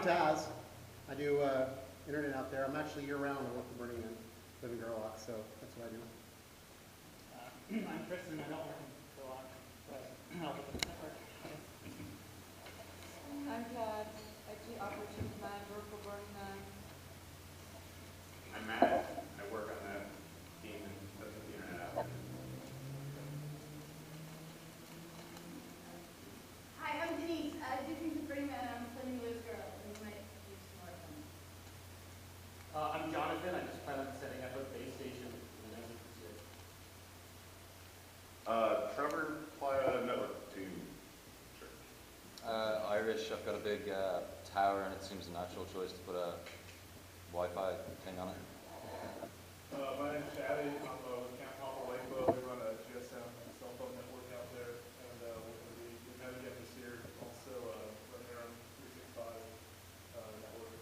Taz. I do internet out there. I'm actually year-round. I work for Burning Man, live in Gerlach, so that's what I do. I'm Kristen. I don't work in Gerlach, but I'll work in the network. I'm Kat, IT Operations Manager for Burning Man. I'm Matt. I work on that team and puts the internet out there. Hi, I'm Denise. I do things with Burning Man. I'm a Sunny News girl, and you might use some more of them. I'm Jonathan. I just plan on setting up a base station in the next year. Trevor, Playa Network to church. Irish, I've got a big tower and it seems a natural choice to put a Wi-Fi thing on it. My name's Shaddy. I'm with Camp Papa Lakeville. We run a GSM cell phone network out there, and we're going to be met again this year. Also running our own 365 network.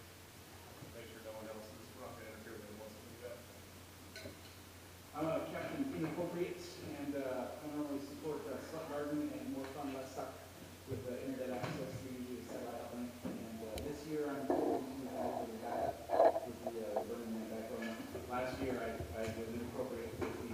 Make sure no one else is. We're not going to interfere with anyone else to do that. I'm Captain Inappropriate, and I normally support Slut Garden and More Fun Less Suck with internet access to usually a satellite uplink. And this year I'm going to move over to that with the Burning Man backbone. Last year I was inappropriate with the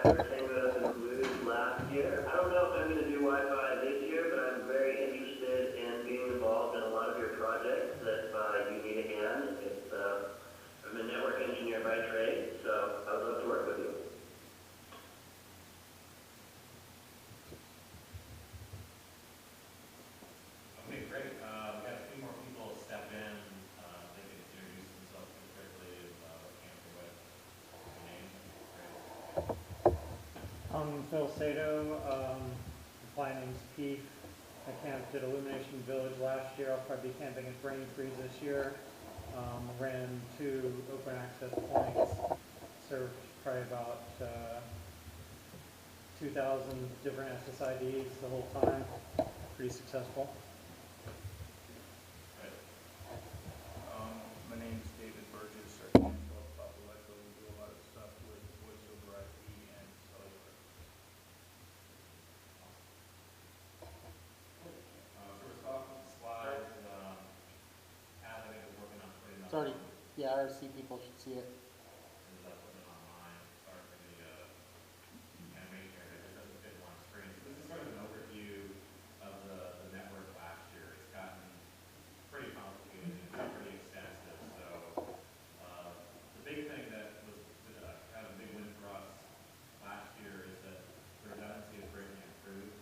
for St. Joseph Blues last year. I don't know if I'm going to do Wi-Fi this year, but I'm very interested in being involved in a lot of your projects that you need a hand. I'm a network engineer by trade, so I would love to work with you. Okay, great. We have a few more people step in. They can introduce themselves pretty quickly. What camp they're with. Their name. Great. I'm Phil Sato. My name's Pete. I camped at Illumination Village last year. I'll probably be camping at Brain Freeze this year. Ran 2 open access points. Served probably about 2,000 different SSIDs the whole time. Pretty successful. Right. My name is David Burgess. Our team is called Papa Echo. We do a lot of stuff with voice over IP and cellular. So we're talking slides. Al, I think is working on putting them It's already, on. yeah, RC people should see it. Is that putting it online? Sorry for the animation here. It doesn't fit one screen. So this is sort of an overview of the network last year. It's gotten pretty complicated and pretty extensive. So the big thing that was kind of a big win for us last year is that the redundancy is greatly improved.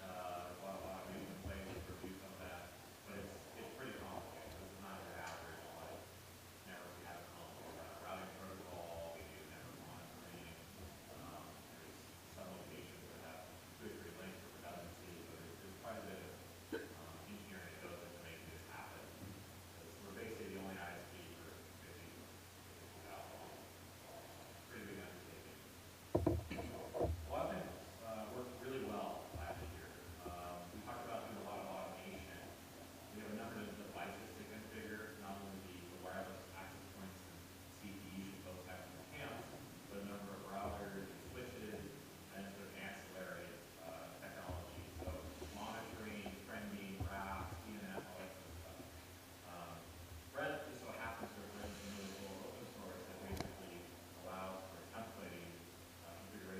A lot of new complaints to review some of that, but it's pretty complicated. This is not your average like network we have at home. Routing protocol, we do network monitoring. There's some locations that have 2 or 3 links for redundancy, so there's quite a bit of engineering that goes into making this happen. Because we're basically the only ISP for 50,000. Pretty big undertaking. A lot of things worked really well last year. We talked about doing a lot of automation. We have a number of devices to configure, not only the wireless access points and CPEs you folks have in the camps, but a number of routers and switches and sort of ancillary technology. So monitoring, trending, graphs, DNS, all that sort of stuff. Brett just so happens to have written some really cool open source that basically allows for templating configuration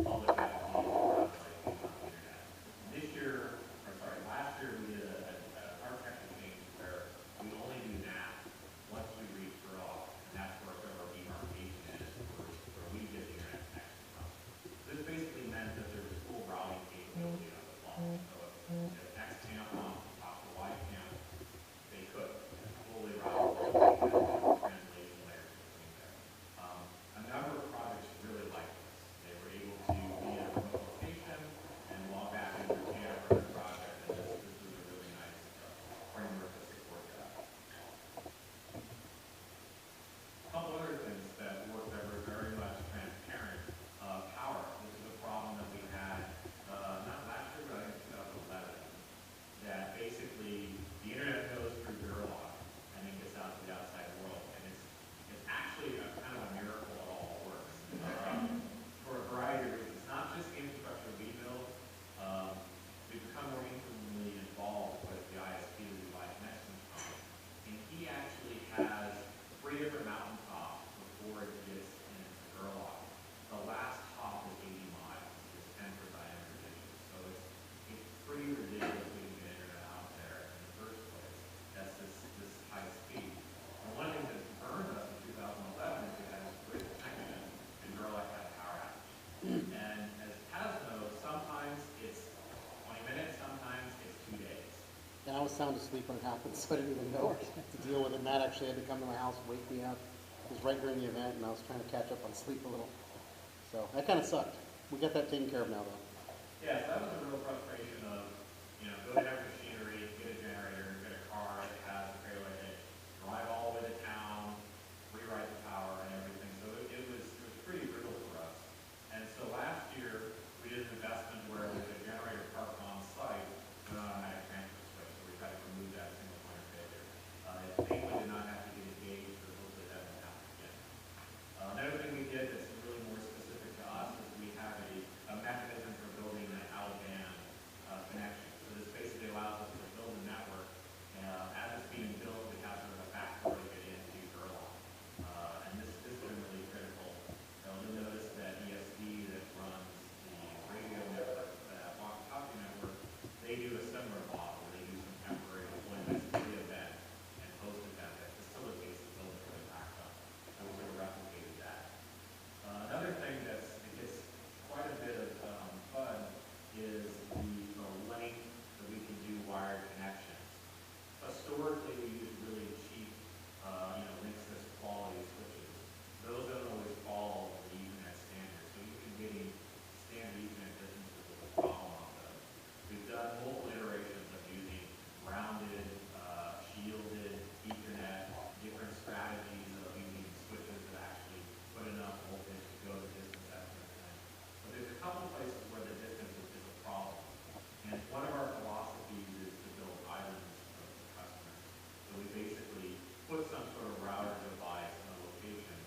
public IP and private IP on the internet. This year, or sorry, last year we did a architecture change where we only do NAP once we reach rural, and that's where sort of our demarcation is, where we get the internet connection from. This basically meant that there was full routing capability on the phone. So if X camp wants to talk to Y camp, they could fully route translation layers between there. A number of projects really liked this. They were able to be at a remote location and log back into their camp or their project, and this was a really nice framework to support that. A couple other things that worked that were very much transparent. Power. This is a problem that we had, not last year, but I think 2011. That basically the internet goes through Durlock and it gets out to the outside world, and it's actually a kind of a miracle it all works for a variety of reasons. It's not just the infrastructure we build. We've become more intimately involved with the ISP that we buy connections from, and he actually has 3 different mountaintops before it gets into Durlock. The last top is 80 miles. It's 10 for diameter dishes, so it's pretty ridiculous we can get internet out there in the first place. That's this high speed. And one of the things that burned us in 2011 is we had this great connection and Durlock had a power outage. And as Taz knows, sometimes it's 20 minutes, sometimes it's 2 days. And I was sound asleep when it happened, so I didn't even know to deal with it. Matt actually had to come to my house and wake me up. It was right during the event, and I was trying to catch up on sleep a little. So that kind of sucked. We got that taken care of now, though. Yeah, so that was a real frustration of, go to every machinery, get a generator, get a car that has a trailer in it, drive all the way to town, rewrite the power and everything. So it was pretty brutal for us. And so last year, we did an investment where with a generator parked on site, an automatic transfer switch. So we tried to remove that single point of failure. Thankfully did not have to get engaged, or hopefully that won't happen again. Another thing we did that's really more specific to us is we have a mechanism for building an out-of-band connection. So this basically allows us to build a network. As it's being built, we have sort of a backdoor to get into Durlock. And this has been really critical. You'll notice that ESD that runs the radio network, the walkie-talkie network, they do a similar model where they do some temporary deployments to the event and post event that facilitates the building for the backup. And we sort of replicated that. Another thing that gets quite a bit of fun is the length that we can do wired connections. Historically, we used really cheap, Linksys quality switches. Those don't always follow the Ethernet standard, so even getting standard Ethernet distances is a problem on those. We've done multiple iterations of using rounded, shielded Ethernet, different strategies of using switches that actually put enough voltage to go the distance that kind of thing. But there's a couple places where the distance is a problem. And one of our philosophies is to build islands of the customer. So we basically put some sort of router device in a location,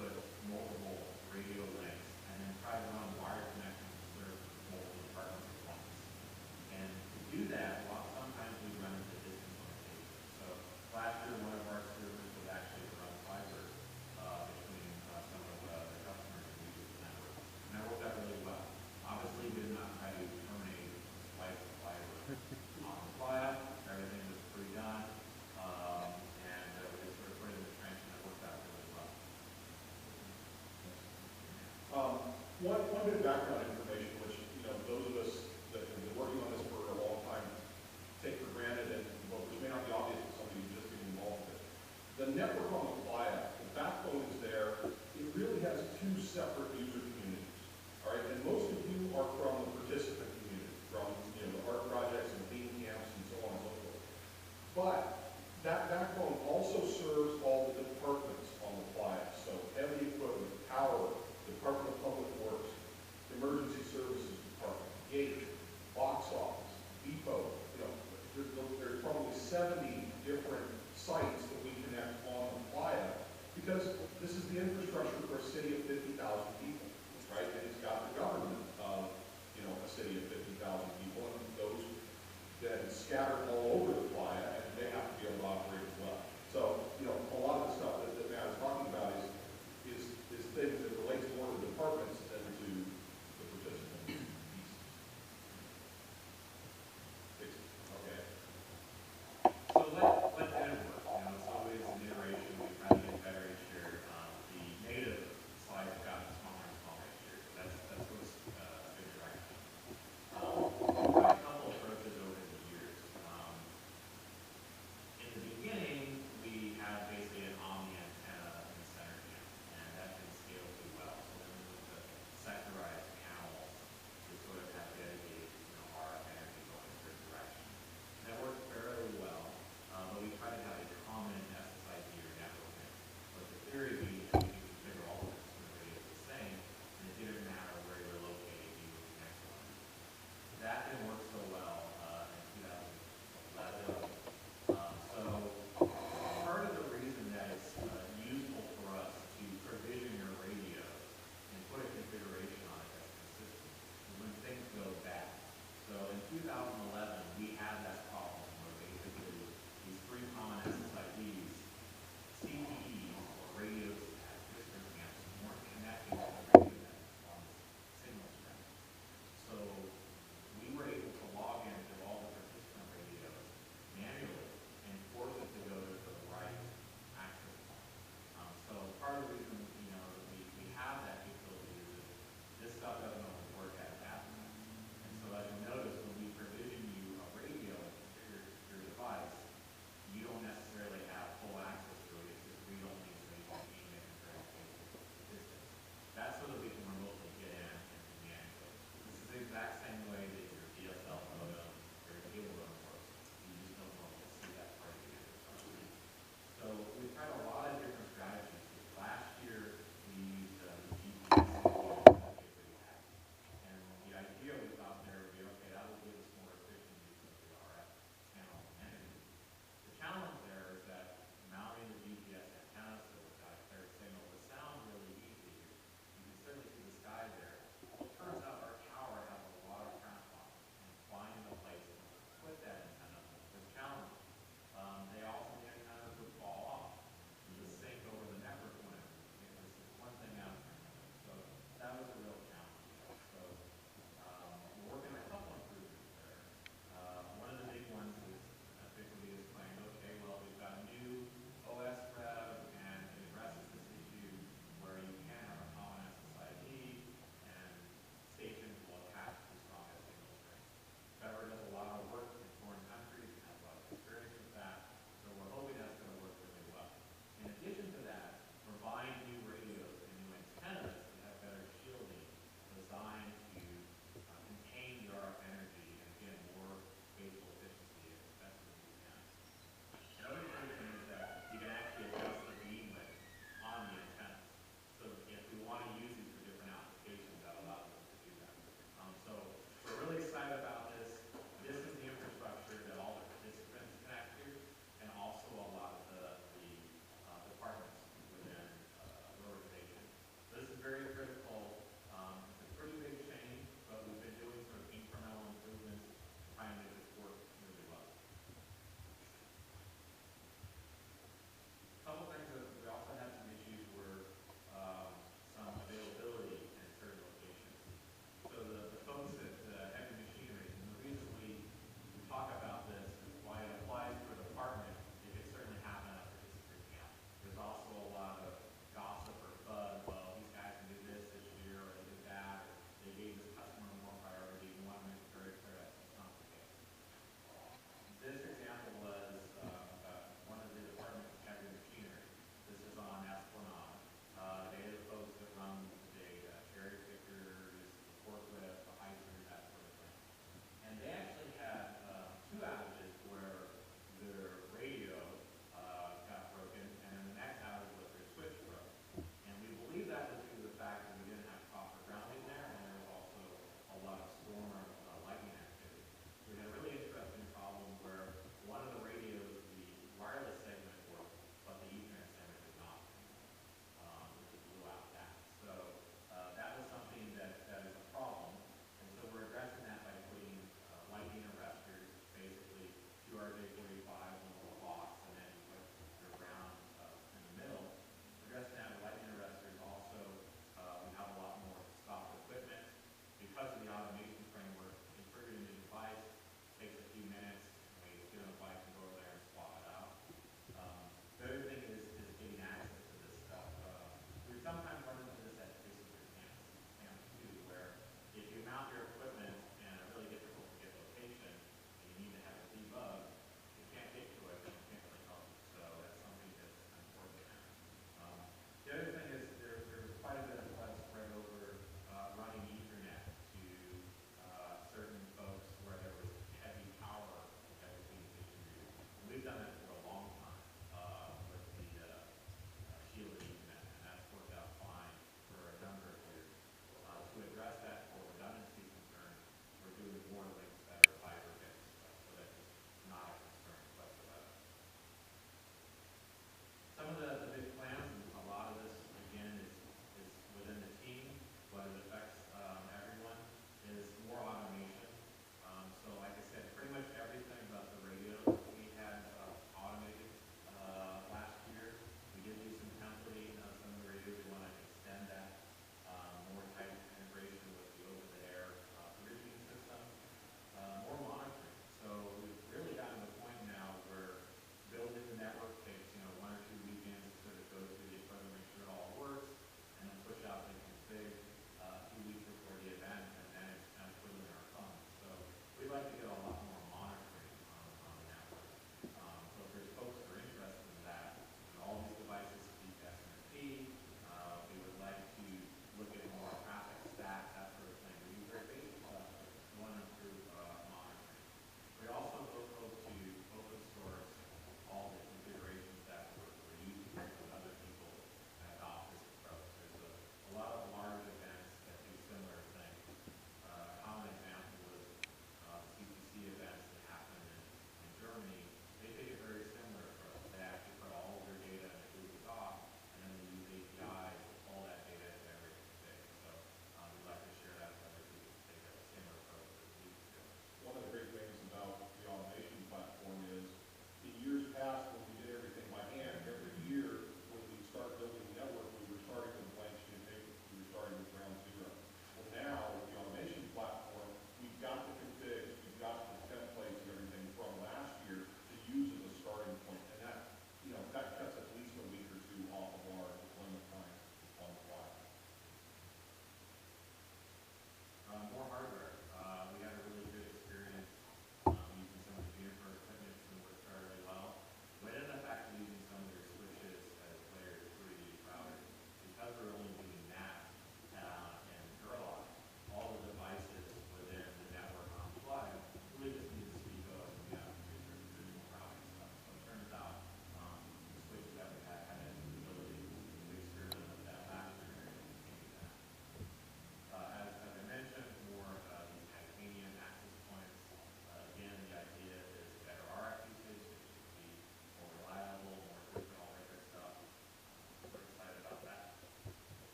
put multiple radio links, and then try to run wired connections to serve multiple departments at once. And to do that, sometimes we run into distance limitations. So last year, one of our servers was actually to run fiber between some of the customers who use the network. And that worked out really well. Obviously, we did not try to terminate the splice of fiber on the fly up. Everything was pre-done. And we just sort of put it in the trench, and it worked out really well. One bit of background information, which, those of us that have been working on this for a long time take for granted, and which may not be obvious to somebody who's just getting involved with it. The network on the playa, the backbone is there. It really has 2 separate user communities. All right, and most of you are from the participant community, from the art projects and theme camps and so on and so forth. But that backbone also serves all the departments on the playa. So heavy equipment, power, Department of Public Works, Emergency Services Department, gate, box office, depot. There's probably 70 different sites that we connect on the playa because this is the infrastructure for a city of 50,000 people, right? And it's got the government of, a city of 50,000 people, and those that is scattered all over the playa, and they have to be able to operate as well. So, a lot of the stuff that Matt is talking about is things that relates more to departments than to the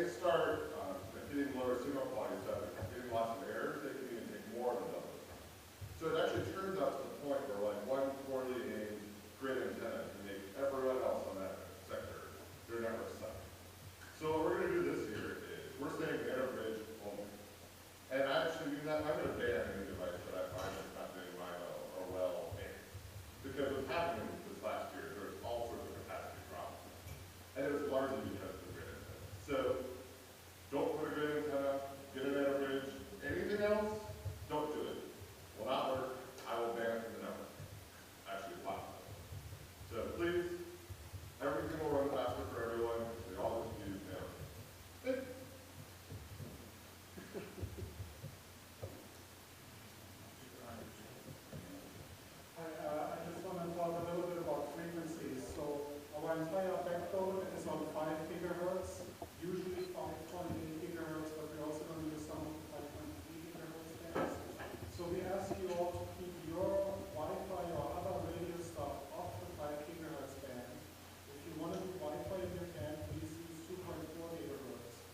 they start getting lower signal quality, so getting lots of errors, they can even take more than double. So it actually turns out to the point where like one poorly aimed grid antenna can make everyone else on that sector their network suck. So what we're going to do this year is we're saying inter-bridge only. And I actually mean that I'm going to ban any device that I find that's not doing MIMO or well aimed. Because what's happening this last year, there was all sorts of capacity drops. And it was largely because of the grid antenna. So don't put a grid antenna, get an inter-bridge. Anything else, don't do it. Will not work. I will ban it from the network. Actually, it's possible. So please, everything will run faster for everyone. We all just use them. I just want to talk a little bit about frequencies. So our entire backbone is on 5 gigahertz, usually 5.8 gigahertz, but we're also going to use some of the 5.3 gigahertz bands. So we ask you all to keep your Wi-Fi or other radio stuff off the 5 gigahertz band. If you want to do Wi-Fi in your camp, please use 2.4 gigahertz.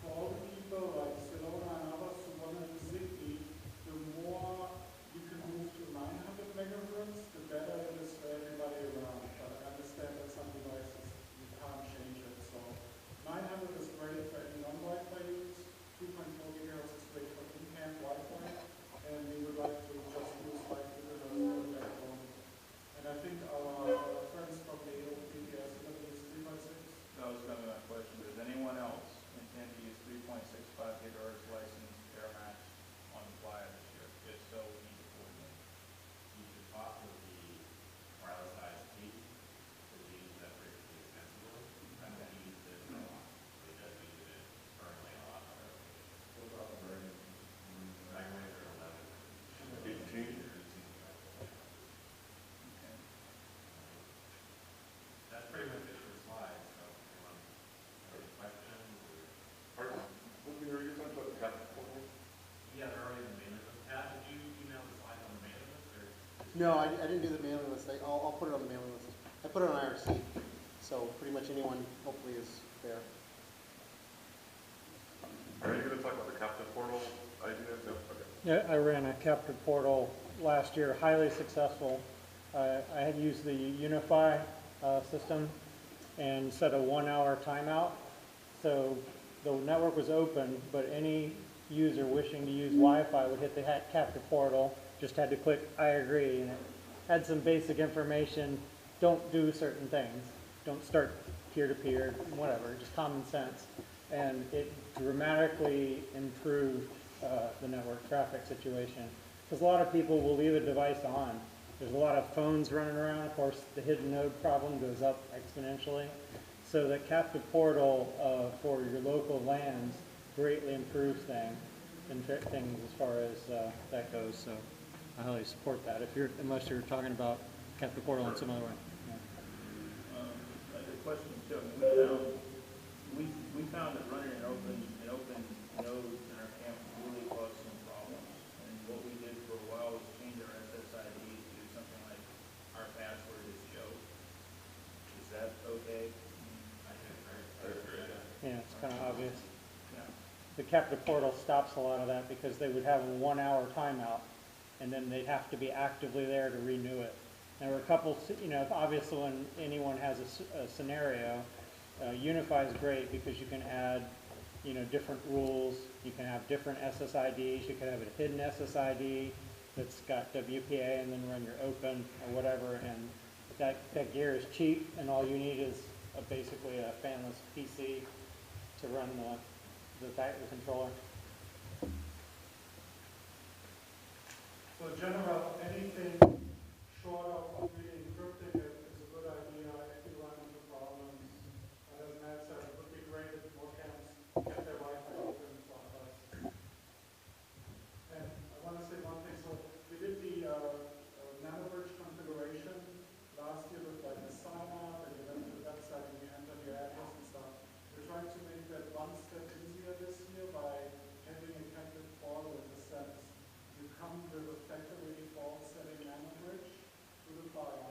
For all the people like Silona and others who want to do Zigbee, the more you can move to 900 megahertz, the better it is for everybody around. But I understand that some devices, you can't change it. So 900 is great for any non-Wi-Fi use. 2.4 gigahertz is great for in-camp Wi-Fi. And we would like to just use 5 gigahertz for the backbone. And I think our friends from the BRC WiFi Summit. That was going to be my question. Does anyone else intend to use 3.65 gigahertz licensed AirMax on the flyer this year? If so, we need to coordinate. You should talk with the wireless ISP to use that frequency extensively. And then use this a lot. They just use it currently a lot. What about the version? Microwaves are 11. 18. Okay. That's pretty much it for the slides. So if you want any questions or Are you talking about the captive portal? yeah, they're already in the mailing list. Pat, did you email the slides on the mailing list or? No, I didn't do the mailing list. I'll put it on the mailing list. I put it on IRC, so pretty much anyone hopefully is there. Are you going to talk about the captive portal idea? No? Okay. Yeah, I ran a captive portal last year, highly successful. I had used the Unify system and set a 1-hour timeout. So the network was open, but any user wishing to use Wi-Fi would hit the captive portal, just had to click I agree, and it had some basic information. Don't do certain things. Don't start peer-to-peer, whatever, just common sense. And it dramatically improved the network traffic situation. Because a lot of people will leave a device on. There's a lot of phones running around. Of course, the hidden node problem goes up exponentially. So the captive portal for your local LANs greatly improves things as far as that goes. So I highly support that. Unless you're talking about captive portal in some other way. Yeah. A question, Chuck. We found that running an open node in our camp really caused some problems. And what we did for a while was change our SSID to something like our password is Joe. Is that okay? Yeah, it's kind of obvious. Yeah. The captive portal stops a lot of that because they would have a 1-hour timeout, and then they'd have to be actively there to renew it. There were a couple, obviously when anyone has a scenario, Unify is great because you can add, different rules. You can have different SSIDs. You can have a hidden SSID that's got WPA and then run your open or whatever. And that gear is cheap, and all you need is basically a fanless PC to run the controller. So in general, anything short of really encrypting it is a good idea if you run into problems. As Matt said, it would be great if more camps kept their Wi-Fi open for us. And I want to say one thing. So we did the nanobridge configuration last year with like a sign up, and you went to the website and you enter your address and stuff. We're trying to make that one step easier this year by having a captive portal in the sense you come with a factory default setting nanobridge to the client.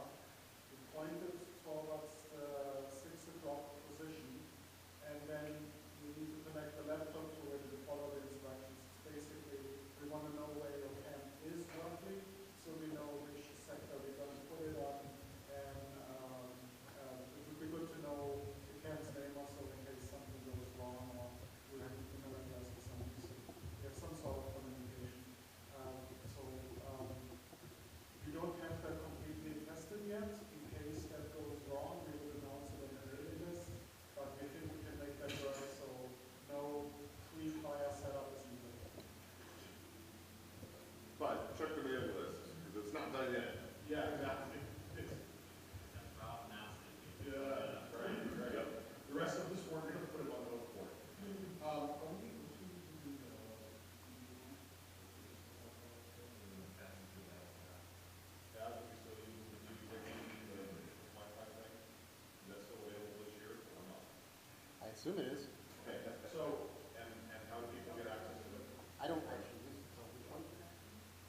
right in. Yeah, exactly. It's, That's Rob announced it. yeah, right, right. The rest of us weren't gonna put him on the hook for it. Are we able to do, yeah, we still use the Wi-Fi thing? Is that still available this year or not? I assume it is. Okay, so, and how do people get access to it? I don't actually use it, so which one?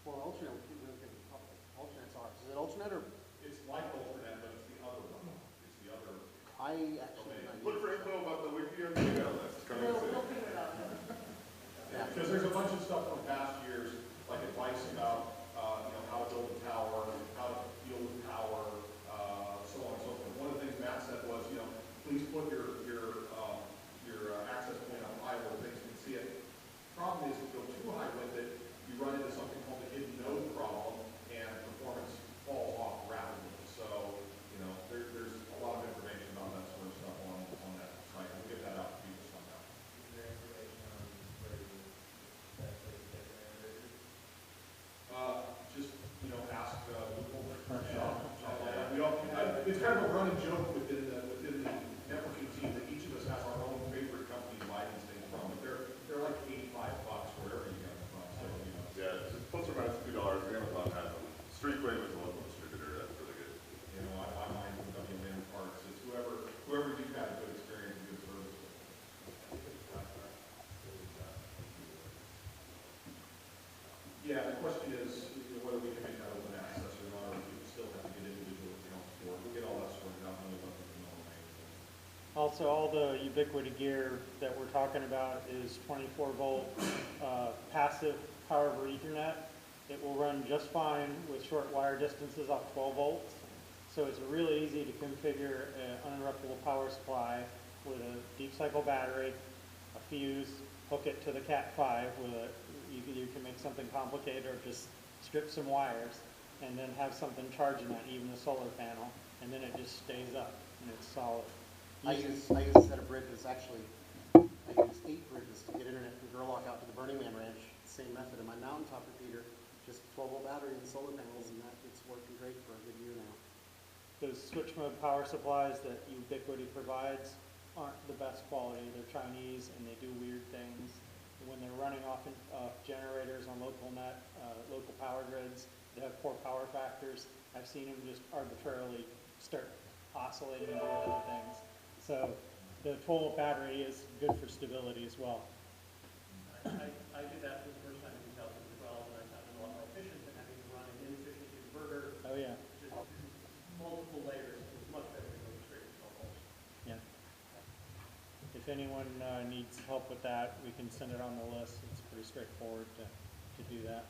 Well, alternate, we don't give a couple. Alternate's ours. Is it alternate or? It's like Ultranet, but it's the other one. It's the other. I actually Okay. do not use Look for it. info about the wiki on the email list. Coming soon. Yeah. Because there's a bunch of stuff from past years, like advice about, how to build a tower, how to deal with power, so on and so forth. One of the things Matt said was, please put your access point on high where things can see it. Problem is, if you go too high with it, you run into something called the hidden node problem, and performance falls off rapidly. So, there's a lot of information about that sort of stuff on that site. We'll get that out to people sometime. Is there information on where you, that place to get your innovators? Just, ask, Google, we all, it's kind of a running joke within the networking team that each of us has our own favorite company to buy these things from, but they're like $85 wherever you get them from, so, Yeah, it's plus or minus $2. Amazon has them. Streetwave is a local distributor. That's really good. I mind from WM Parts, it's whoever you've had a good experience and good service with. Yeah, the question is, whether we can make that open access or not, or if we still have to get individual accounts for it. We'll get all that sorted out when we let them know. Also, all the Ubiquiti gear that we're talking about is 24-volt passive power over Ethernet. It will run just fine with short wire distances off 12 volts. So it's really easy to configure an uninterruptible power supply with a deep cycle battery, a fuse, hook it to the Cat5 with you can make something complicated or just strip some wires and then have something charging that, even the solar panel, and then it just stays up and it's solid. I use a set of bridges, actually. I use 8 bridges to get internet from Gerlach out to the Burning Man Ranch. Same method in my mountaintop repeater, just 12-volt battery and solar panels, and it's working great for a good year now. Those switch mode power supplies that Ubiquiti provides aren't the best quality. They're Chinese and they do weird things. When they're running off generators on local power grids that have poor power factors, I've seen them just arbitrarily start oscillating and doing other things. So the 12-volt battery is good for stability as well. I did that for the first time in 2012, and I found it a lot more efficient than having to run an inefficient inverter. Oh yeah. Just multiple layers. It's much better to go straight to 12 volts. Yeah. If anyone needs help with that, we can send it on the list. It's pretty straightforward to do that.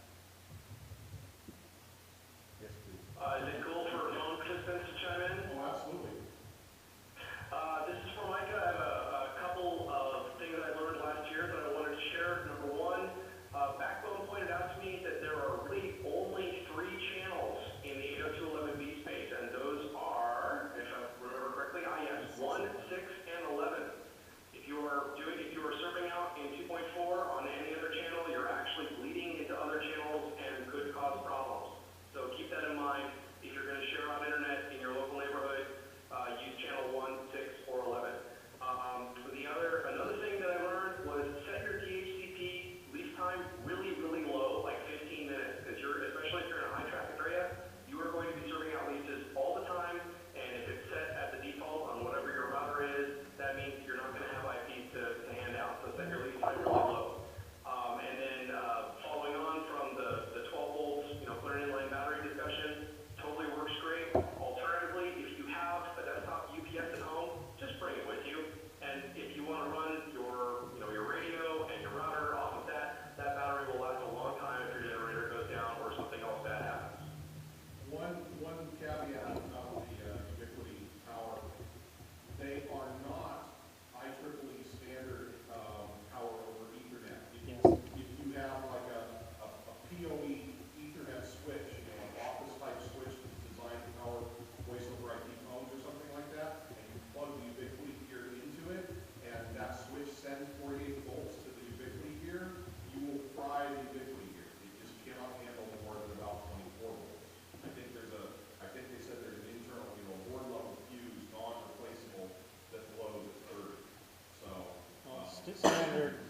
Yes, please. Is it cool for phone participants to chime in? Oh, absolutely. This is for Micah. I have a couple of things I learned last year that I wanted to share. Number one, Backbone pointed out to me that there are really only 3 channels in the 802.11b space, and those are, if I remember correctly, yes, 1, 6, and 11. If you are serving out in 2.4 on any other channel, you're actually bleeding into other channels and could cause problems. So keep that in mind if you're going to share out internet in your local neighborhood.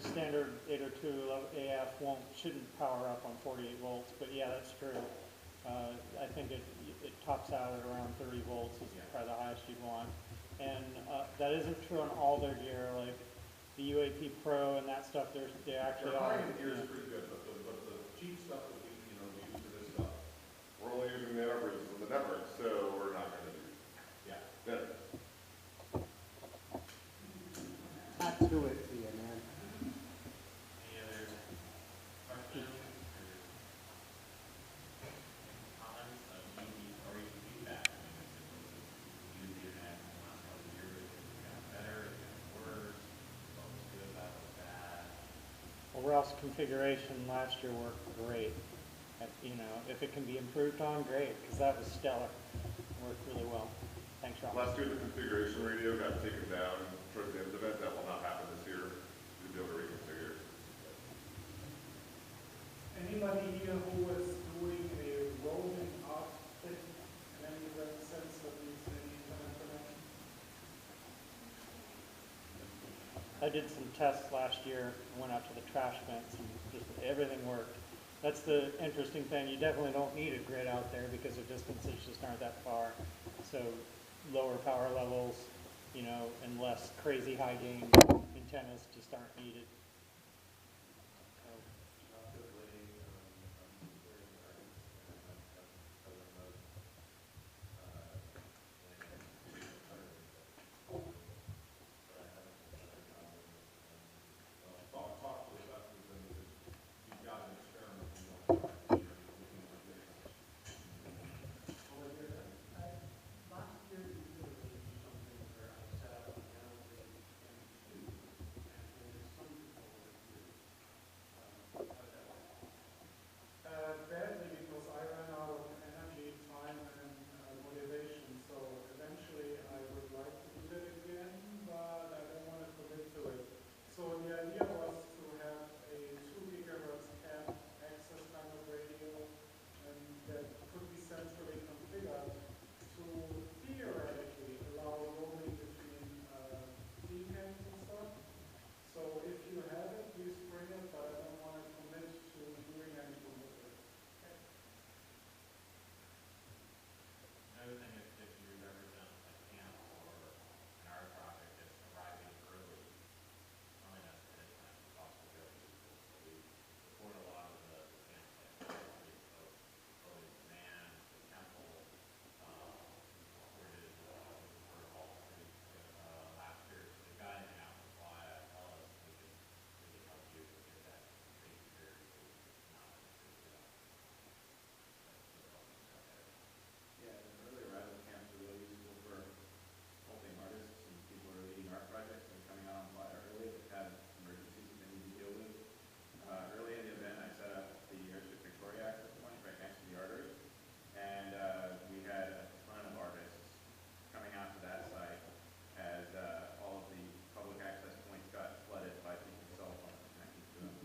standard 802 AF shouldn't power up on 48 volts, but yeah, that's true. I think it tops out at around 30 volts is probably the highest you'd want. And that isn't true on all their gear, like the UAP Pro and that stuff, they actually Their are. high-end gear is pretty good, but the cheap stuff that we use for this stuff, we're only using the averages of the network, so we're not gonna do, better. Not to it to you, man. Any other questions or comments of or even feedback? I mean, if it was use the internet in the last couple of years, it got better, it got worse, what was good, what was bad? Well, Ralph's configuration last year worked great. You know, if it can be improved on, great, because that was stellar. It worked really well. Thanks, Ralph. Last year, the configuration radio got taken down towards the end of the event. That will not happen this year. You'll be able to reconfigure. Anybody here who was doing a roaming outfit in any event sense that needs any internet connection? I did some tests last year, went out to the trash vents, and just everything worked. That's the interesting thing. You definitely don't need a grid out there because the distances just aren't that far. So lower power levels, you know, and less crazy high gain antennas just aren't needed. Talk to the investors and you've got an experiment you want to looking at getting. Last year, we really do something where I set up a network and two, and there's some people that do. How does that work? Badly, because I ran out of energy, time, and motivation. So eventually, I would like to do that again, but I don't want to commit to it. So the idea was to have a 2 gigahertz cap access kind of radio, and that could be centrally configured to theoretically allow roaming between decans and stuff. So if you have it, please bring it, but I don't want to commit to doing anything with it. Another thing is if you represent a camp or an art project that's arriving early, telling us that it's not possible to go to school. So we support a lot of the camps like Holy Man, the temple, supported for all street last year. So the guy hanging out with Fly, tell us we can help you get that taken care of. Not Yeah, the early arrival camps are really useful for helping artists and people who are leading art projects and coming out on fire early that have emergencies that they need to deal with. Early in the event, I set up the Airstrip Victoria access point right next to the artery, and we had a ton of artists coming out to that site as all of the public access points got flooded by people's cell phones connected to them.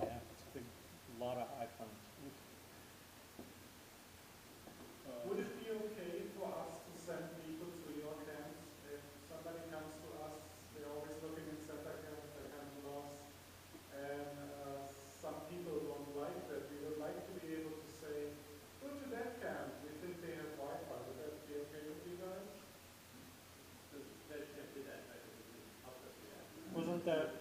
Yeah, it's a lot of iPhones. Would it be okay for us to send people to your camps? If somebody comes to us, they're always looking in center camps, they come to us, and some people don't like that. We would like to be able to say, go to that camp, we think they have Wi-Fi. Would that be okay with you guys? That did that, I think we can help us do that. Wasn't that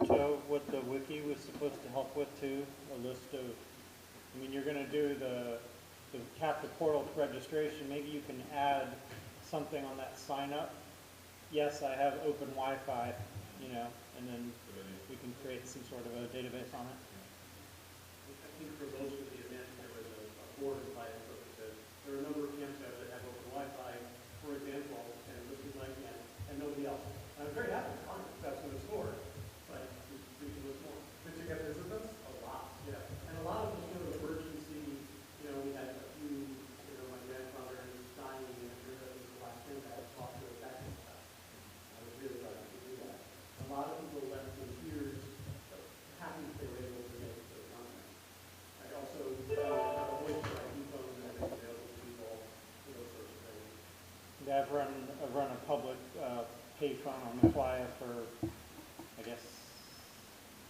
what the wiki was supposed to help with too? A list of, I mean, you're going to do the tap the portal registration. Maybe you can add something on that sign up. Yes, I have open Wi-Fi, you know, and then we can create some sort of a database on it. I think for most of the event, there was a board of life that said there are a number of camps out that have open Wi-Fi, for example, and this is my camp, and nobody else. And I'm very happy to contact, that's what it's for, but we can look more. Did you get visitors? A lot, yeah. And a lot of them sort of emergency, you know, we had a few, you know, my grandfather is dying, and that was the last thing I had to talk to him, that kind of stuff. I was really glad to do that. A lot of people left in tears, happy that they were able to get the contact. I also have a voice for ID phones and make available to people, for those sorts of things. Yeah, I've run a public payphone on the fly for, I guess,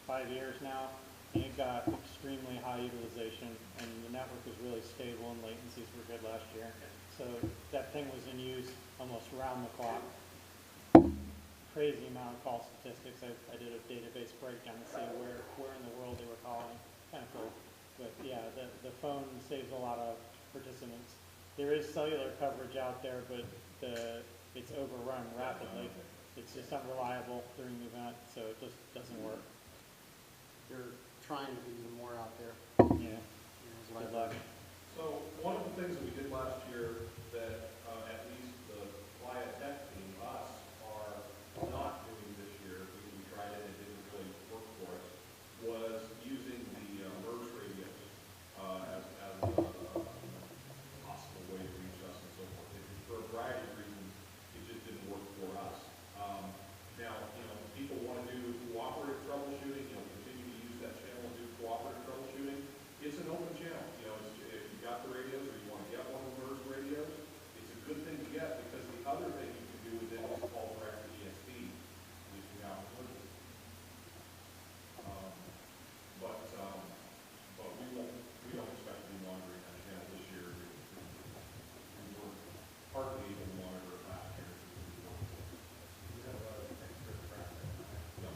5 years now, and it got extremely high utilization, and the network was really stable and latencies were good last year. So that thing was in use almost round the clock. Crazy amount of call statistics. I did a database breakdown to see where in the world they were calling. Kind of cool. But yeah, the phone saves a lot of participants. There is cellular coverage out there, but it's overrun rapidly. It's just unreliable during the event, so it just doesn't work. They're trying to be even more out there. Yeah. Is what Good I luck. So one of the things that we did last year that at least the Playa Tech team, us, are not doing this year, because we tried it and it didn't really work for us, was using the merge radios as a possible way to reach us and so forth. For a variety of reasons, it just didn't work for us. Now, if people want to do cooperative troubleshooting, continue to use that channel and do cooperative troubleshooting, it's an open channel. If you've got the radios or you want to get one of the merged radios, it's a good thing to get, because the other thing you can do with it is call direct to ESP, reaching out to them. But we don't expect to be monitoring that channel this year. We were hardly able to monitor it last year. You have a lot of extra traffic. No.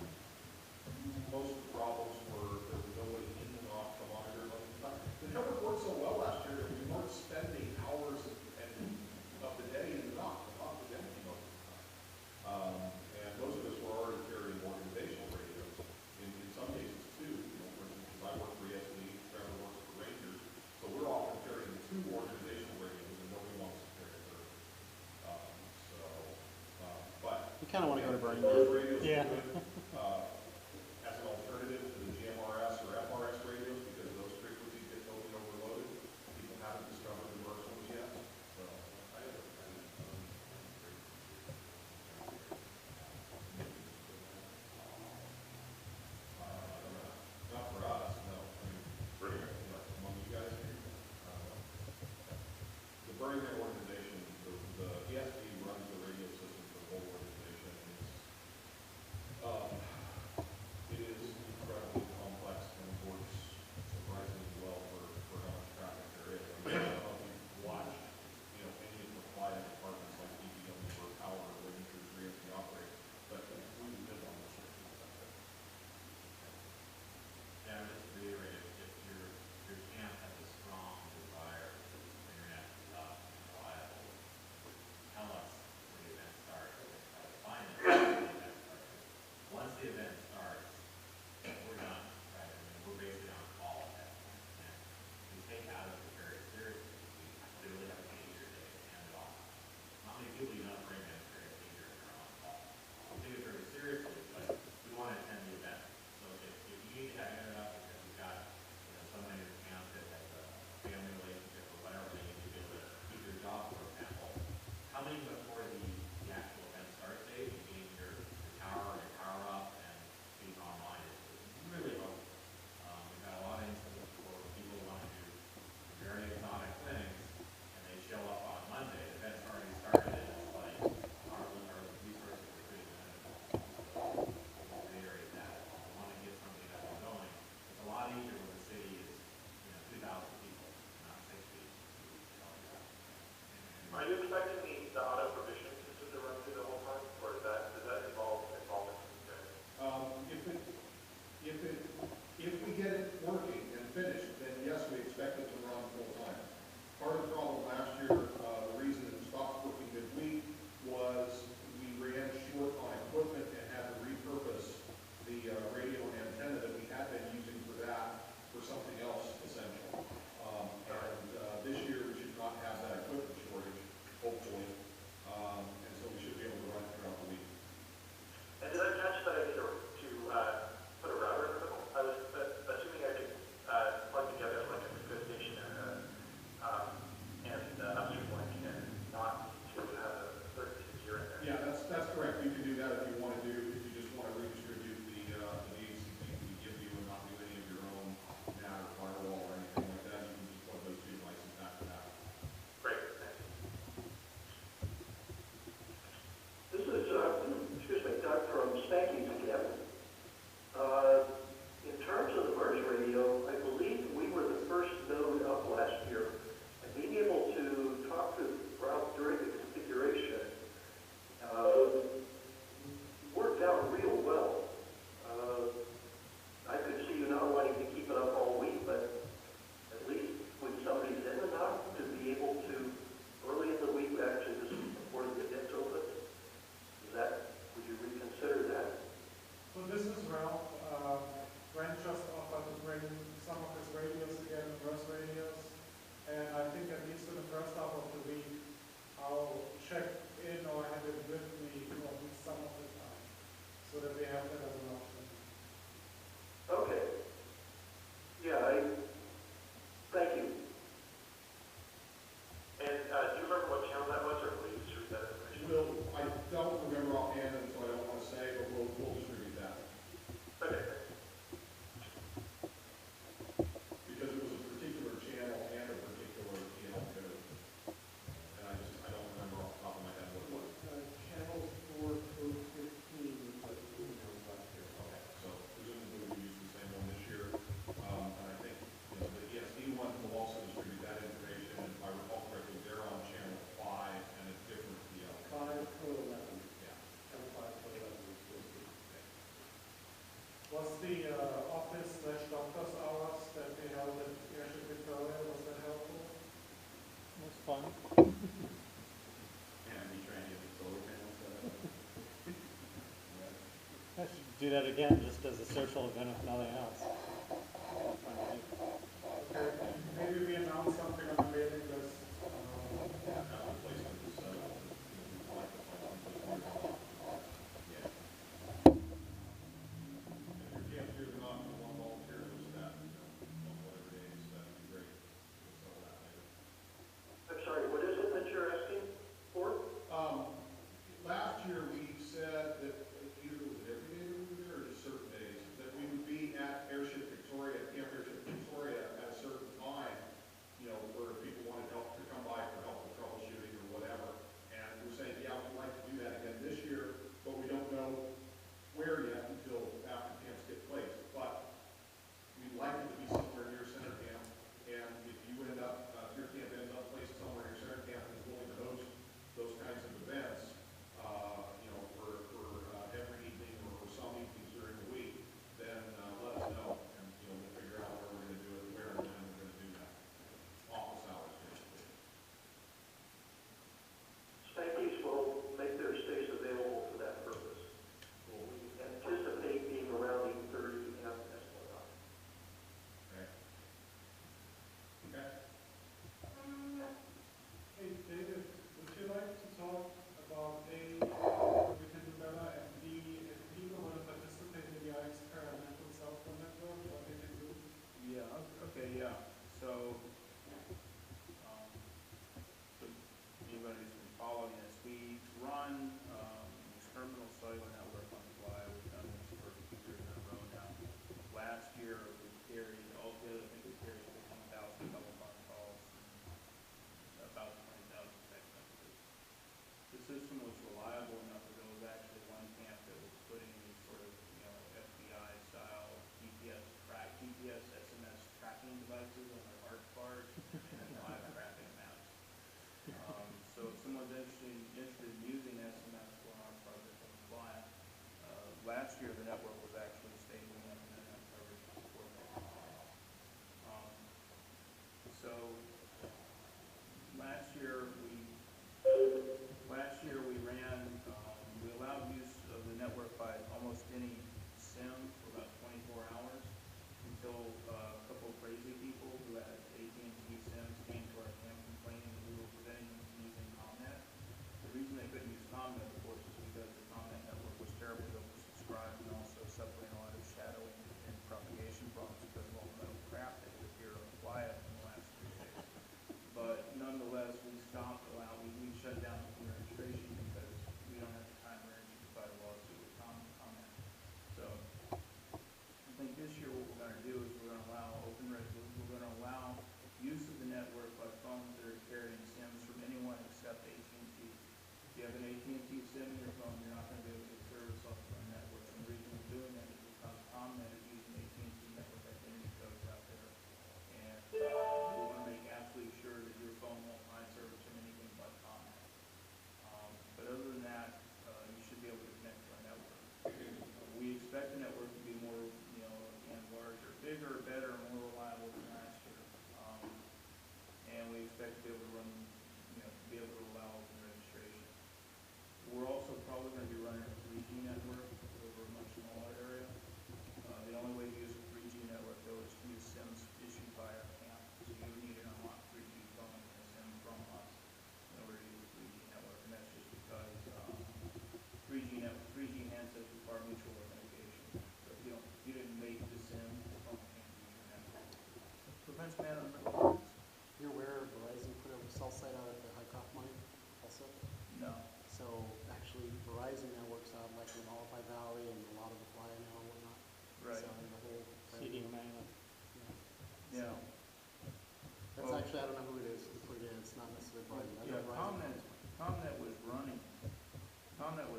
Most of the problems were there was nobody in and off the monitor. The network worked so well last year that we weren't spending hours of the day in the dock. The dock was empty most of the time. And most of us were already carrying organizational radios. In some cases too, for instance, because I work for ESP, Trevor works for Rangers, so we're often carrying 2 organizational radios and nobody wants to carry a third. But You kind of want to go to Burning those Man. radios Yeah. are good, as an alternative to the GMRS or FRS radios, because those frequencies get totally overloaded. People haven't discovered the merged ones yet. So I have a friend that owns not for us, no. I mean, among you guys here, I don't know. The Burning Man organization, the ESP runs the radio system for the whole organization. the office/doctor's hours that we held at Airship Victoria, was that helpful? It was fun. Yeah, we try and get the solar panels set up. I should do that again, just as a social event if nothing else. Okay, maybe we announce something on the mailing list. That replacement is, we like to find something more. Yeah. And if your camp here is not one volunteer, those staff, on whatever days, that'd be great. We'll settle that later. I'm sorry, what is it that you're asking for? Last year, we said that either was it every day that we were there or just certain days, that we would be at Airship Victoria, Camp Airship Victoria at a certain time, where people wanted help to come by for help with troubleshooting or whatever. And we're saying, yeah, we'd like to do that again this year, but we don't know where yet until after camps get placed. But we'd like it to be somewhere near center camp. And if you end up, if your camp ends up placed somewhere near center camp and is willing to host those kinds of events, for every evening or some evenings during the week, then let us know, and we'll figure out where we're going to do it, where and when we're going to do that. Office hours, basically. Spankies will make their space available for that purpose. Cool. We anticipate being around 8:30 and that's what I. Okay. Okay. Hey, David, would you like to talk about A, what we can do better, and B, if people want to participate in the experimental software network, what they can do? Yeah, okay, yeah. So, so anybody's been following this, we run experimental cellular network on the fly. We've done this for a few years in a row now. Last year, we carried, altogether, I think we carried 15,000 telephone calls and about 20,000 text messages. The system was reliable enough that there was actually one camp that was putting these sort of, FBI style GPS SMS tracking devices on their hard cards and then live tracking maps. So if someone's interested in using SMS for our project on the fly, last year the network was actually stable enough and then had coverage to support that. So last year we ran, we allowed use of the network by almost any SIM for about 24 hours until a couple of crazy people who had AT&T SIMs came to our camp complaining that we were preventing them from using ComNet. The reason they couldn't use ComNet, of course, is because the ComNet network was terribly oversubscribed and also suffering a lot of shadowing and propagation problems because of all the metal crap that would appear on the fly in the last 3 days. But nonetheless, we shut down the registration because we don't have the time or energy to fight a lawsuit with ComNet. So I think this year what we're going to do is we're going to allow we're going to allow use of the network by phones that are carrying SIMs from anyone except AT&T. If you have an AT&T SIM in your phone, you're not going to be able to get service off of our network. And the reason we're doing that is because ComNet is using AT&T network identity codes out there. And we want to make absolutely sure that your phone won't find service from anything but ComNet. But other than that, you should be able to connect to our network. We expect the network to be more, again, larger, bigger, better, more reliable than last year. And we expect to be able to run, to be able to allow open registration. We're also probably going to be running a 3G network over a much smaller area. The only way to use a 3G network, though, is to use SIMs issued by our camp. So you would need an unlocked 3G phone and a SIM from us in order to use a 3G network. And that's just because 3G handsets require mutual authentication. So if you didn't make the SIM, the phone can't use your network. Prevents man on the middle lines. You're aware Verizon put a cell site out at the High Cough Mine also? No. So actually Verizon now works out like in Malapai Valley and a lot of the Playa now and whatnot. Right. So in the whole. CDMA. Yeah. That's Well, actually, I don't know who it is, who put it in, it's not necessarily Verizon. I know Yeah, Verizon. ComNet was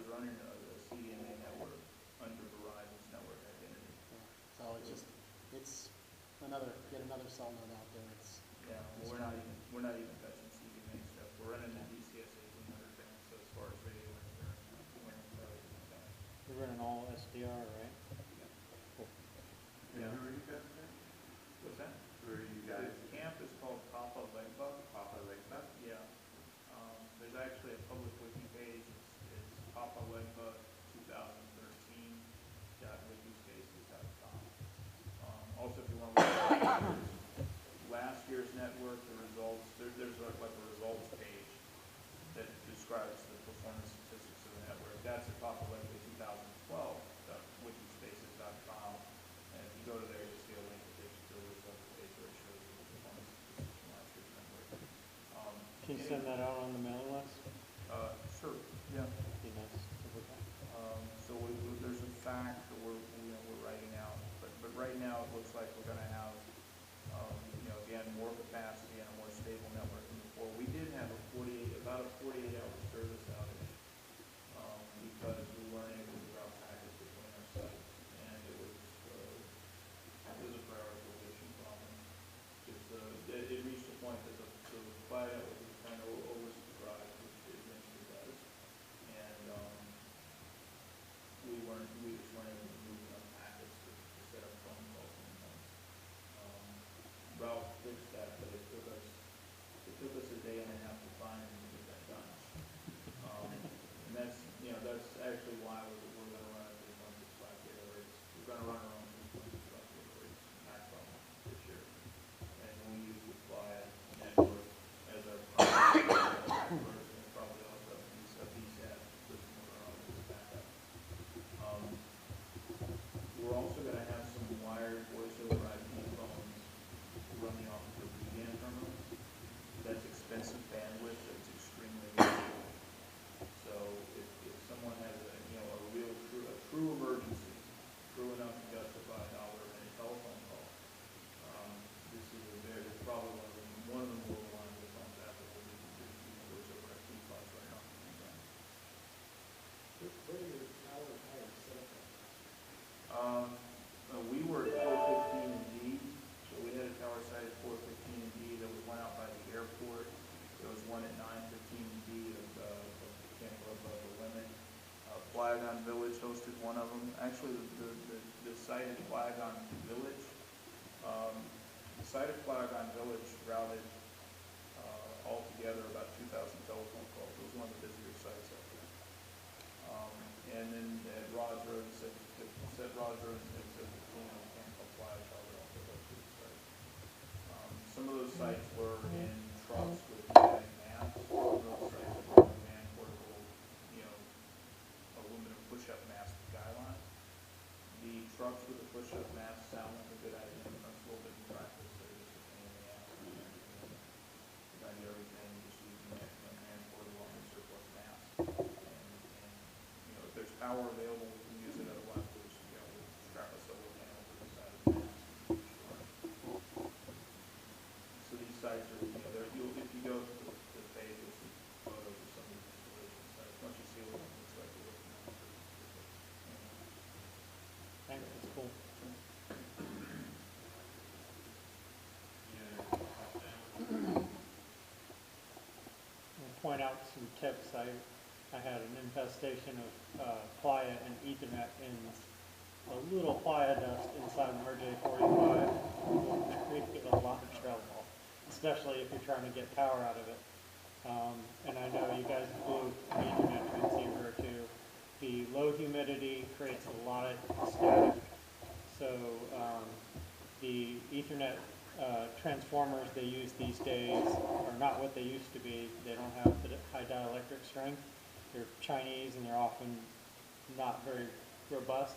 running a CDMA network under Verizon's network identity. Yeah. So it's yet another cell node out there. Yeah, well, we're not even touching CDMA stuff. We're running the DCS 1800 band, so as far as radio interference, we're not concerned. We're running all SDR, right? Yeah. Cool. send that out on the mailing list? Sure, yeah. Be nice. So there's a fact that we're writing out, but right now it looks like we're gonna have, again, more capacity and a more stable network than before. We did have about a 48-hour service outage, because we weren't able to route packets between our sites, and it was a prioritization problem. Just, it reached a point that the supply network was kind of oversubscribed, which it eventually does, and, we just weren't able to move enough packets to set up phone calls anymore. Ralph fixed that, but it took us a day and a half to find and get that done. And that's actually why we're gonna run at 3.65 gigahertz. We're gonna run our own 3.65 gigahertz maximum this year. And we use the Fly network as our primary network, and probably also a VSAT system of our own as a backup. We're also gonna have some wired voice over IP phones running off of the BGAN terminals. That's expensive bandwidth, that's extremely valuable. So if someone has a true emergency, true enough to justify $1 in a telephone call, this is probably one of the more reliable phones out there that we can do voice over IP calls right off the BGAN. Where are your tower types set up? We were at 415 in D, so we had a tower site at 415 in D. There was one out by the airport. There was one at 915 in D of Camp above the limit. Flagon Village hosted one of them. Actually, the site at Flagon Village, routed altogether about 2,000 telephone calls. It was one of the busier sites out there. And then at Ross Road, Ross Road and Camp Flash also hosted the site. Some of those sites were in trucks with pneumatic maps. Some of those sites were man portable, aluminum push-up mast guy lines. The trucks with the push-up mast sound like a good idea, but that's a little bit in practice. They're just a pain in the ass. You gotta do everything just using that man portable and surplus mast. And if there's power available, we can use it. Otherwise, we'll strap a solar panel to the side of the mast. So these sites are, if you go to the page, you'll see photos of some of these installation sites. Once you see what it looks like, you're looking at it. Thanks, that's cool. I'll point out some tips. I had an infestation of playa and Ethernet in a little playa dust inside an RJ45. Created a lot of trouble, especially if you're trying to get power out of it. And I know you guys blew the Ethernet transceiver to the low humidity creates a lot of static. So the Ethernet transformers they use these days are not what they used to be. They don't have the high dielectric strength. They're Chinese and they're often not very robust.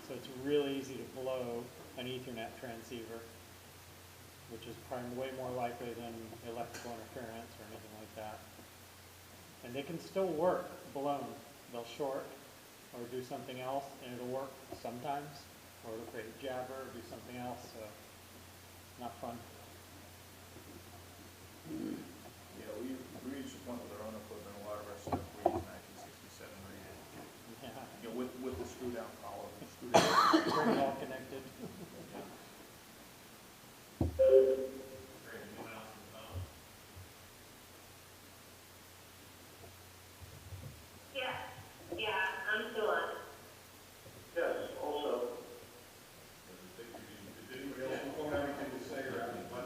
So it's really easy to blow an Ethernet transceiver, which is probably way more likely than electrical interference or anything like that. And they can still work blown. They'll short or do something else, and it'll work sometimes, or it'll create jabber or do something else, so not fun. Yeah, we reached a point with our own equipment. A lot of our stuff we use 1967 rated. Yeah. With the screw down collar. Bring it all connected. Yeah, I'm still on. Yes, also. Did anybody else have anything to say or have any questions?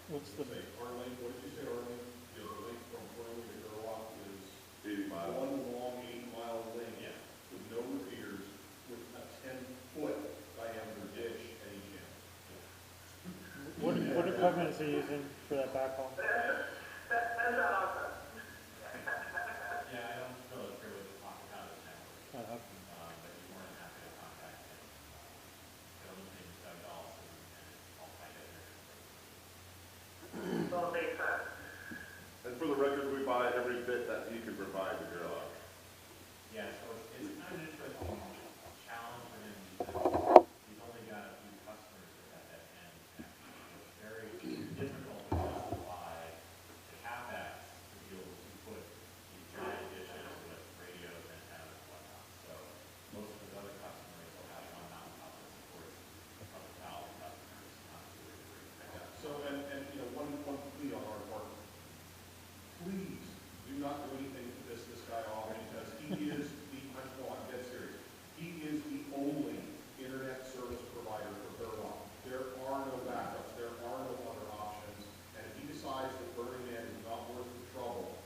What's the, Say, Arlene, what did you say, Arlene? The link from Fernley to Gerlach is 80 miles. one long 8-mile link with no repeaters, with a 10-foot diameter ditch at each end. what equipment is he using for that backhaul? That's awesome. Yeah, I don't feel it's privileged to talk about his network, Oh, okay. but he's more than happy to contact him. Go to things Doug Dawson and I'll find it there. Well, thanks, And for the record, we buy every bit that he can provide to Gerlach. Yeah, so it's kind of an interesting challenge for him because he's only got a few customers at that end. It's very difficult to justify the CapEx to be able to put these giant dishes with radios, antennas, and whatnot. So most of his other customers will have one mountaintop that supports a couple thousand customers, not 2 or 3. Yeah, so, and one plea on our part, please do not do anything to piss this guy off, because he is I'm dead serious. He is the only internet service provider for Gerlach. There are no backups, there are no other options, and if he decides that Burning Man is not worth the trouble,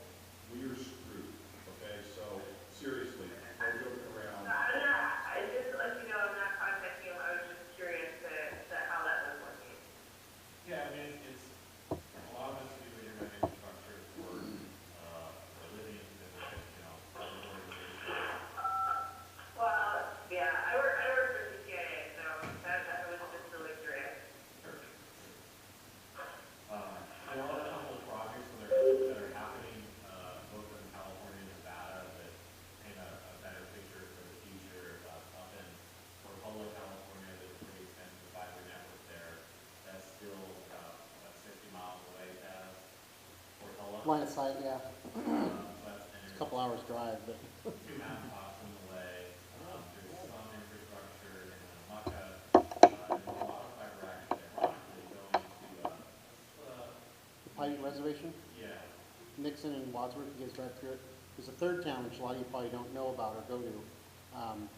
we are screwed, okay? So, seriously, no joking around. I just let you know I'm not contacting him. I was just curious to how that was working. Yeah, I mean, it's a lot of us do internet infrastructure for a living, Well, yeah, I work for CCIA, so that was just really curious. There are a couple of projects that are happening both in California and Nevada that paint a better picture for the future. Up in Portola, California, there's a pretty extensive fiber network there. That's still about 60 miles away past Portola. Line of sight, yeah. It's A couple hours drive, but 2 mountaintops in the way. There's some infrastructure in Winnemucca, and a lot of fiber actually ironically going to the Paiute Reservation, yeah. Nixon and Wadsworth, you guys drive through it. There's a third town which a lot of you probably don't know about or go to,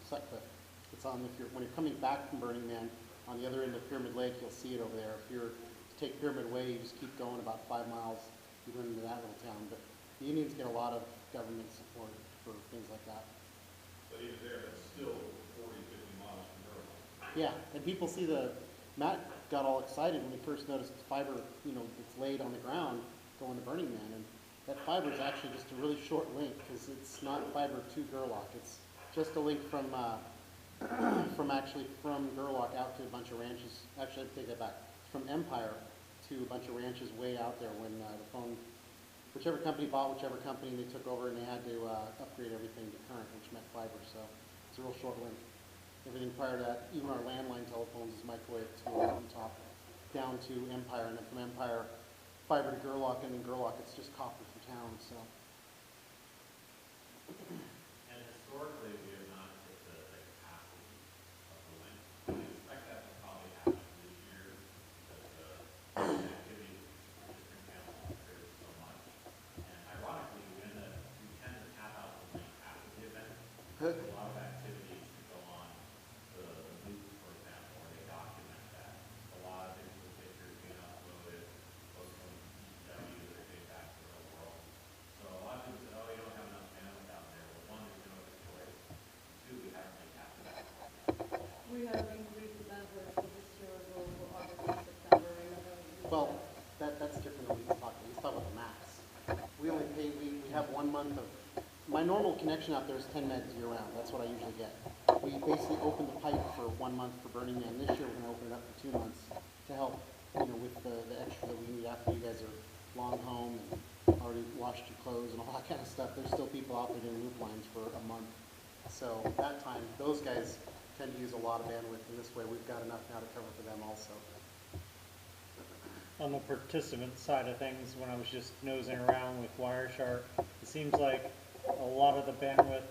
Sutcliffe. It's on, when you're coming back from Burning Man, on the other end of Pyramid Lake, you'll see it over there. If you're to take Pyramid Way, you just keep going about 5 miles, you run into that little town. But the Indians get a lot of government support for things like that. But even there, that's still 40, 50 miles from Gerlach. Yeah, and people see Matt got all excited when he first noticed the fiber, that's laid on the ground going to Burning Man. And that fiber is actually just a really short link because it's not fiber to Gerlach. It's just a link from from Gerlach out to a bunch of ranches. Actually, I take that back. From Empire to a bunch of ranches way out there when the phone, whichever company bought whichever company, they took over and they had to upgrade everything to current, which meant fiber. So it's a real short link. Everything prior to that, even our landline telephones, is microwave to a mountaintop down to Empire, and then from Empire, fiber to Gerlach, and then Gerlach, it's just copper for town. So. And historically, we have not hit the capacity of the link. We expect that to probably happen this year because the activity for different channels increases so much. And ironically, we tend to tap out the link after the event. There's a lot of activities that go on the loop, for example, where they document that. A lot of digital pictures being uploaded, both from EW that are getting back to the real world. So a lot of people say, oh, you don't have enough bandwidth out there. Well, one, there's no other choice. Two, we haven't made that. We have increased the bandwidth for this year as well, for August and September. Well, that's different than he's talking. He's talking about the max. We only pay, we have 1 month of, my normal connection out there is 10 megs year round. That's what I usually get. We basically open the pipe for 1 month for Burning Man. This year we're going to open it up for 2 months to help, with the extra that we need after you guys are long home and already washed your clothes and all that kind of stuff. There's still people out there doing loop lines for a month. So that time, those guys tend to use a lot of bandwidth, and this way we've got enough now to cover for them also. On the participant side of things, when I was just nosing around with Wireshark, it seems like a lot of the bandwidth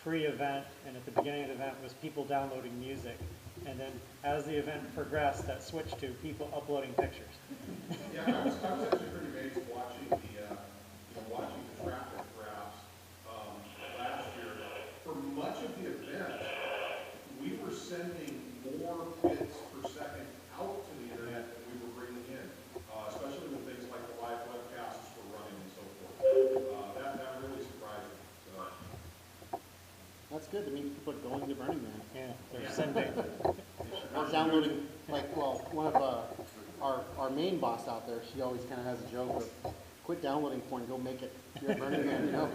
pre-event and at the beginning of the event was people downloading music. And then as the event progressed, that switched to people uploading pictures. Yeah, I was actually pretty amazed watching the traffic graphs last year. For much of the event, we were sending more bits per second out to the internet than we were bringing in, especially put going to Burning Man. Yeah, they're sending, Or downloading, like, well, one of, our main boss out there, she always kind of has a joke of, quit downloading porn, go make it. You're at Burning Man, you know?